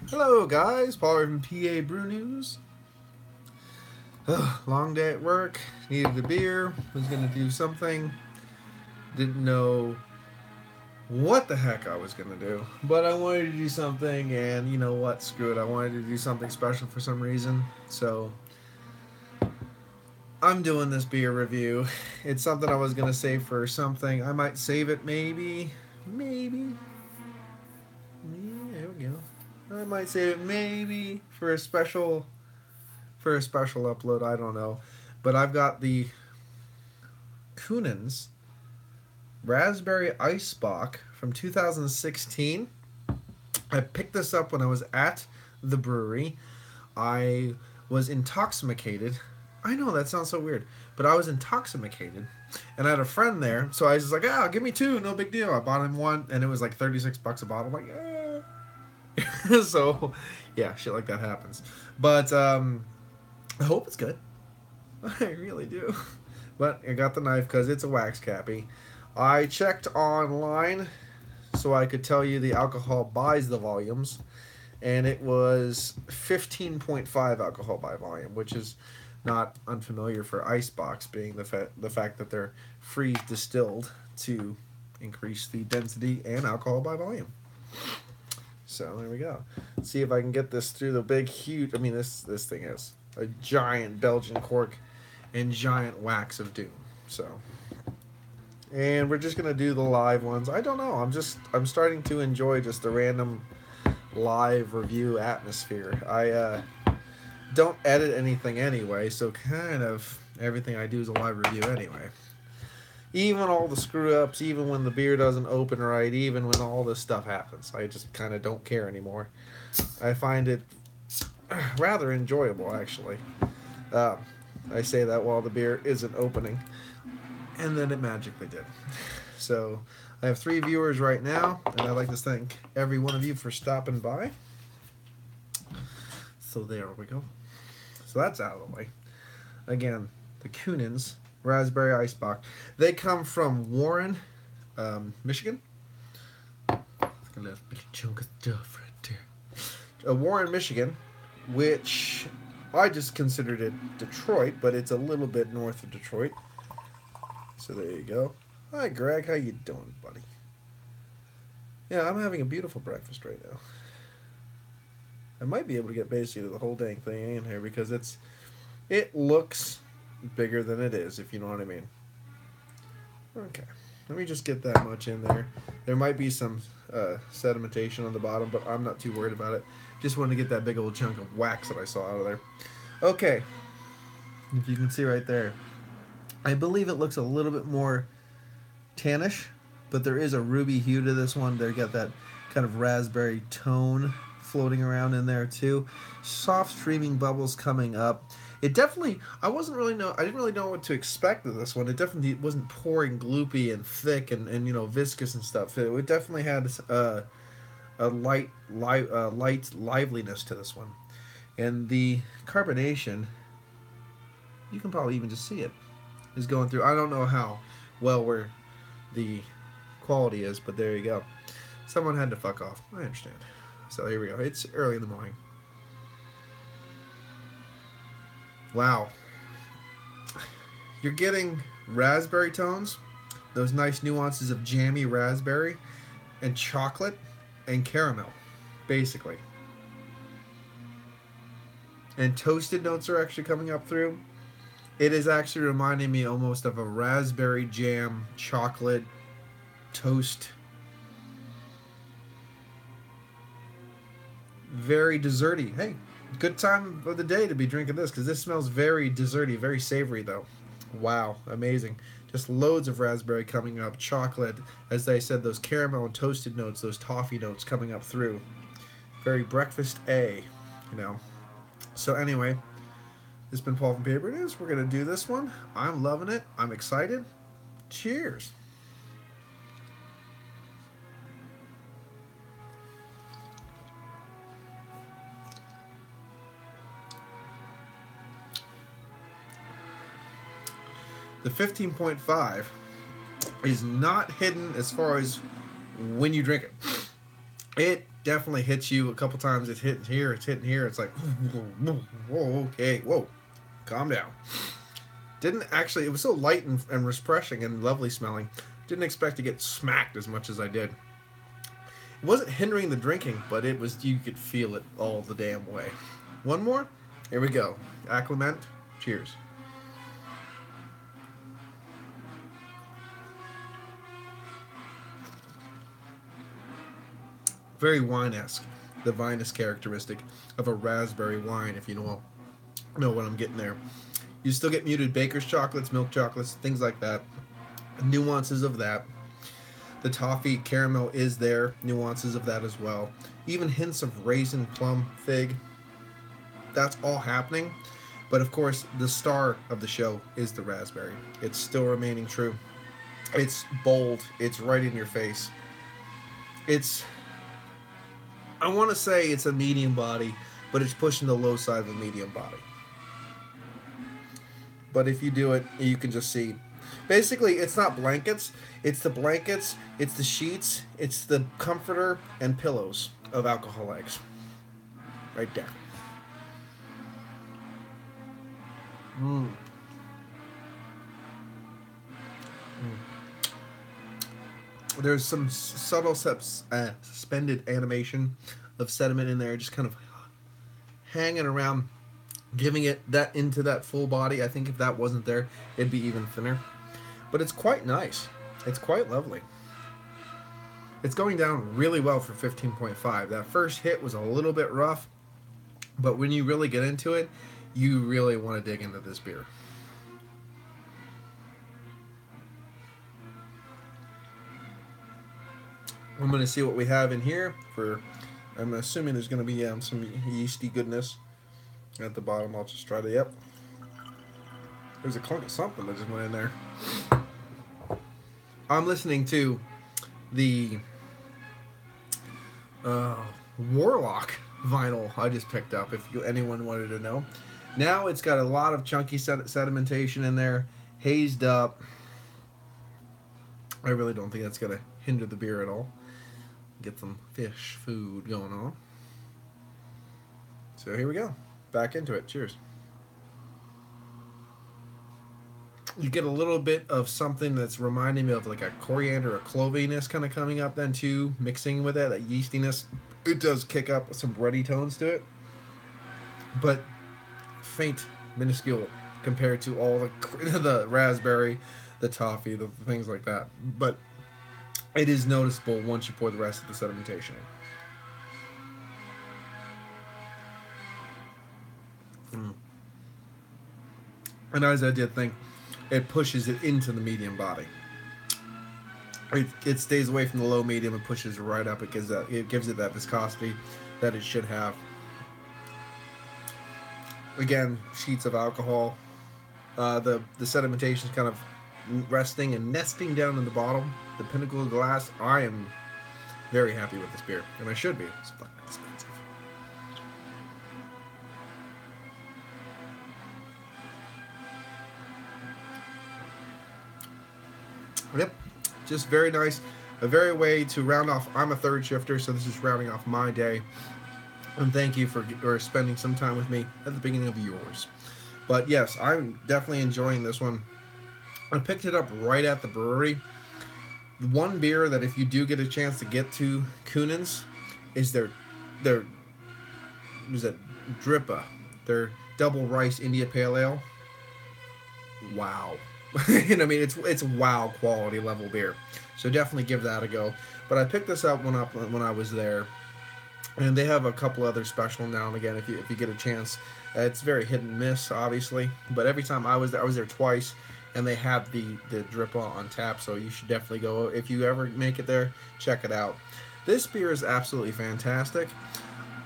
Hello guys, Paul from PABrewNews. Long day at work, needed a beer, was gonna do something, didn't know what the heck I was gonna do, but I wanted to do something, and you know what, screw it, I wanted to do something special for some reason, so I'm doing this beer review. It's something I was gonna save for something, I might save it maybe, yeah, there we go. I might save it maybe for a special upload. I don't know, but I've got the Kuhnhenn's Raspberry Eisbock from 2016. I picked this up when I was at the brewery. I was intoxicated. I know that sounds so weird, but I was intoxicated, and I had a friend there, so I was just like, "Ah, give me two, no big deal." I bought him one, and it was like $36 a bottle. I'm like, so, yeah, shit like that happens. But I hope it's good. I really do. But I got the knife because it's a wax cappy. I checked online so I could tell you the alcohol buys the volumes, and it was 15.5 alcohol by volume, which is not unfamiliar for icebox, being the fact that they're freeze distilled to increase the density and alcohol by volume. So there we go. Let's see if I can get this through the big, huge. I mean, this thing is a giant Belgian cork and giant wax of doom. So, and we're just gonna do the live ones. I don't know. I'm starting to enjoy just the random live review atmosphere. I don't edit anything anyway, so kind of everything I do is a live review anyway. Even all the screw ups, even when the beer doesn't open right, even when all this stuff happens, I just kind of don't care anymore. I find it rather enjoyable, actually. Uh, I say that while the beer isn't opening, and then it magically did. So I have 3 viewers right now, and I'd like to thank every one of you for stopping by. So there we go. So that's out of the way. Again, the Kuhnhenn's Raspberry Eisbock. They come from Warren, Michigan. Look at that big chunk of stuff right there. Warren, Michigan, which I just considered it Detroit, but it's a little bit north of Detroit. So there you go. Hi, Greg. How you doing, buddy? Yeah, I'm having a beautiful breakfast right now. I might be able to get basically the whole dang thing in here because it looks bigger than it is, if you know what I mean. Okay, let me just get that much in there. There might be some sedimentation on the bottom, but I'm not too worried about it. Just wanted to get that big old chunk of wax that I saw out of there. Okay, if you can see right there, I believe it looks a little bit more tannish, but there is a ruby hue to this one. They got that kind of raspberry tone floating around in there too. Soft streaming bubbles coming up. It definitely, I didn't really know what to expect of this one. It definitely wasn't pouring gloopy and thick and you know, viscous and stuff. It definitely had a light liveliness to this one. And the carbonation, you can probably even just see it, is going through. I don't know how well where the quality is, but there you go. Someone had to fuck off. I understand. So here we go. It's early in the morning. Wow. You're getting raspberry tones, those nice nuances of jammy raspberry, and chocolate and caramel, basically. And toasted notes are actually coming up through. It is actually reminding me almost of a raspberry jam chocolate toast. Very desserty. Hey, good time of the day to be drinking this because this smells very desserty, very savory though. Wow, amazing. Just loads of raspberry coming up, chocolate, as I said, those caramel and toasted notes, those toffee notes coming up through. Very breakfast A, you know. So anyway, this has been Paul from PABrewNews. We're going to do this one. I'm loving it. I'm excited. Cheers. The 15.5 is not hidden as far as when you drink it. It definitely hits you a couple times. It's hitting here, it's hitting here. It's like, whoa, okay, whoa, calm down. Didn't actually, it was so light and refreshing and lovely smelling. Didn't expect to get smacked as much as I did. It wasn't hindering the drinking, but it was, you could feel it all the damn way. One more? Here we go. Acclimate. Cheers. Very wine-esque. The vinous characteristic of a raspberry wine, if you know what I'm getting there. You still get muted baker's chocolates, milk chocolates, things like that. Nuances of that. The toffee caramel is there. Nuances of that as well. Even hints of raisin, plum, fig. That's all happening. But of course, the star of the show is the raspberry. It's still remaining true. It's bold. It's right in your face. I want to say it's a medium body, but it's pushing the low side of a medium body. But if you do it, you can just see. Basically, it's not blankets. It's the blankets, it's the sheets, it's the comforter and pillows of alcohol eggs. Right there. There's some subtle suspended animation of sediment in there, just kind of hanging around, giving it that into that full body. I think if that wasn't there, it'd be even thinner. But it's quite nice. It's quite lovely. It's going down really well for 15.5. That first hit was a little bit rough, but when you really get into it, you really want to dig into this beer. I'm going to see what we have in here. I'm assuming there's going to be some yeasty goodness at the bottom. I'll just try to, yep. There's a clunk of something that just went in there. I'm listening to the Warlock vinyl I just picked up, if anyone wanted to know. Now it's got a lot of chunky sedimentation in there, hazed up. I really don't think that's going to hinder the beer at all. Get some fish food going on. So here we go. Back into it. Cheers. You get a little bit of something that's reminding me of like a coriander or cloviness kind of coming up then too, mixing with it, that yeastiness. It does kick up some bready tones to it, but faint, minuscule compared to all the raspberry, the toffee, the things like that. But it is noticeable once you pour the rest of the sedimentation in. And as I did think, it pushes it into the medium body. It stays away from the low medium and pushes it right up. It gives it that viscosity that it should have. Again, sheets of alcohol. The sedimentation is kind of resting and nesting down in the bottom, the pinnacle of the glass. I am very happy with this beer, and I should be. It's fucking expensive. Yep, just very nice. A very way to round off. I'm a third shifter, so this is rounding off my day. And thank you for spending some time with me at the beginning of yours. But yes, I'm definitely enjoying this one. I picked it up right at the brewery. The one beer that if you do get a chance to get to Kuhnhenn's is their Drippa, their double rice India Pale Ale. Wow. And I mean, it's wow quality level beer. So definitely give that a go. But I picked this up when I was there. And they have a couple other special now and again if you get a chance. It's very hit and miss, obviously. But every time I was there twice, and they have the Drippa on tap, so you should definitely go. If you ever make it there, check it out. This beer is absolutely fantastic.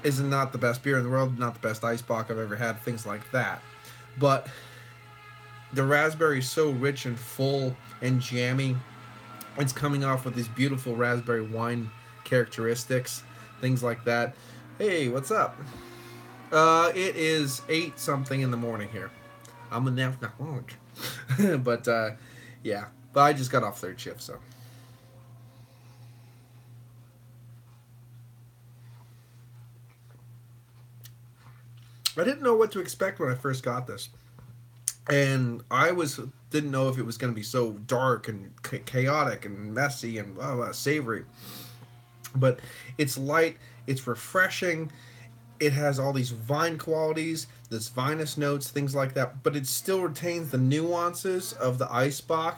Is not the best beer in the world, not the best Eisbock I've ever had, things like that. But the raspberry is so rich and full and jammy. It's coming off with these beautiful raspberry wine characteristics, things like that. Hey, what's up? It is 8 something in the morning here. I'm a alcoholic. But yeah, but I just got off third shift, so I didn't know what to expect when I first got this, and didn't know if it was going to be so dark and chaotic and messy and savory. But it's light, it's refreshing. It has all these vine qualities, this vinous notes, things like that, but it still retains the nuances of the Eisbock,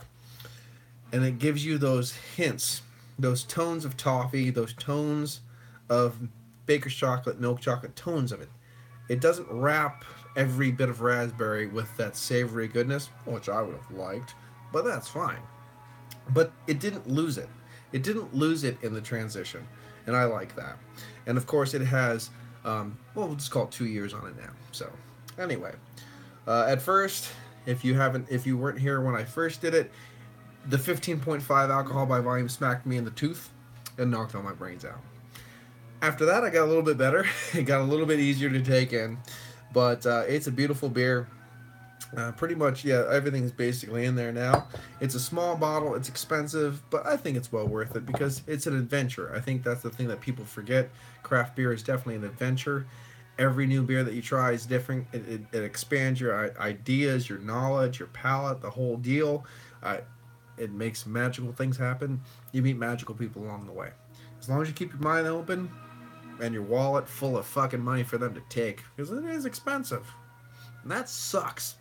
and it gives you those hints, those tones of toffee, those tones of baker's chocolate, milk chocolate, tones of it. It doesn't wrap every bit of raspberry with that savory goodness, which I would have liked, but that's fine. But it didn't lose it. It didn't lose it in the transition, and I like that. And of course, it has, we'll just call it 2 years on it now. So, anyway, at first, if you weren't here when I first did it, the 15.5 alcohol by volume smacked me in the tooth and knocked all my brains out. After that, I got a little bit better. It got a little bit easier to take in, but it's a beautiful beer. Pretty much, yeah, everything's basically in there now. It's a small bottle, it's expensive, but I think it's well worth it because it's an adventure. I think that's the thing that people forget. Craft beer is definitely an adventure. Every new beer that you try is different. It expands your ideas, your knowledge, your palate, the whole deal. It makes magical things happen. You meet magical people along the way. As long as you keep your mind open and your wallet full of fucking money for them to take, because it is expensive. And that sucks.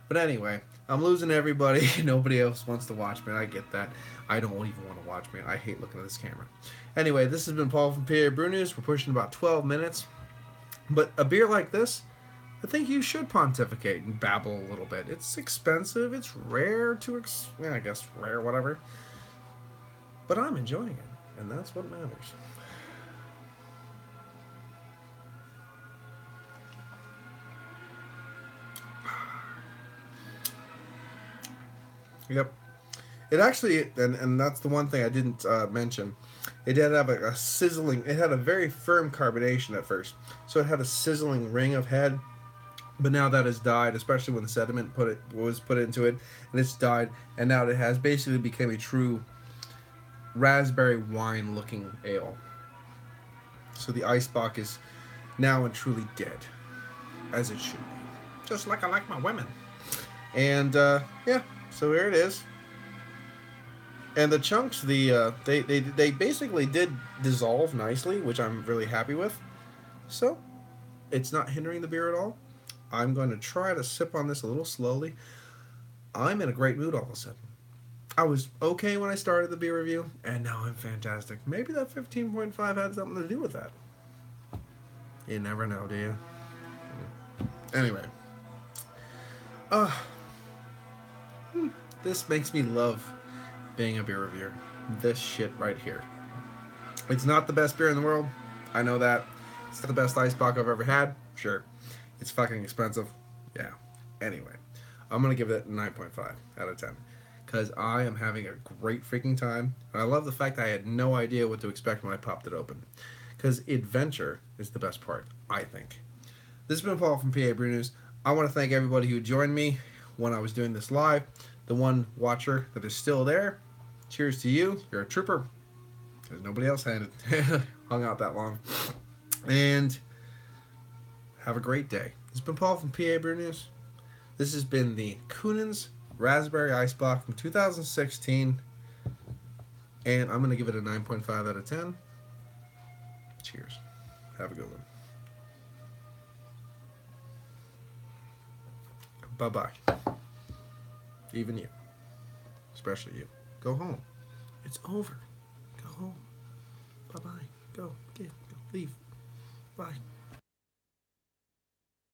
But anyway, I'm losing everybody. Nobody else wants to watch me. I get that. I don't even want to watch me. I hate looking at this camera. Anyway, this has been Paul from PABrewNews. We're pushing about 12 minutes. But a beer like this, I think you should pontificate and babble a little bit. It's expensive. It's rare to, I guess rare, whatever. But I'm enjoying it, and that's what matters. Yep. It actually, and that's the one thing I didn't mention. It did have a sizzling. It had a very firm carbonation at first, so it had a sizzling ring of head. But now that has died, especially when the sediment was put into it, and it's died, and now it has basically become a true raspberry wine-looking ale. So the Eisbock is now and truly dead, as it should be, just like I like my women. And yeah. So here it is, and the chunks, they basically did dissolve nicely, which I'm really happy with. So it's not hindering the beer at all. I'm going to try to sip on this a little slowly. I'm in a great mood all of a sudden. I was okay when I started the beer review, and now I'm fantastic. Maybe that 15.5 had something to do with that. You never know, do you? Anyway. This makes me love being a beer reviewer. This shit right here. It's not the best beer in the world. I know that. It's not the best Eisbock I've ever had. Sure. It's fucking expensive. Yeah. Anyway. I'm going to give it a 9.5 out of 10. Because I am having a great freaking time. And I love the fact that I had no idea what to expect when I popped it open. Because adventure is the best part, I think. This has been Paul from PABrewNews. I want to thank everybody who joined me when I was doing this live. The one watcher that is still there, cheers to you. You're a trooper. Because nobody else had it. Hung out that long. And have a great day. This has been Paul from PABrewNews. This has been the Kuhnhenn's Raspberry Eisbock from 2016. And I'm going to give it a 9.5 out of 10. Cheers. Have a good one. Bye-bye. Even you. Especially you. Go home. It's over. Go home. Bye-bye. Go. Leave. Bye.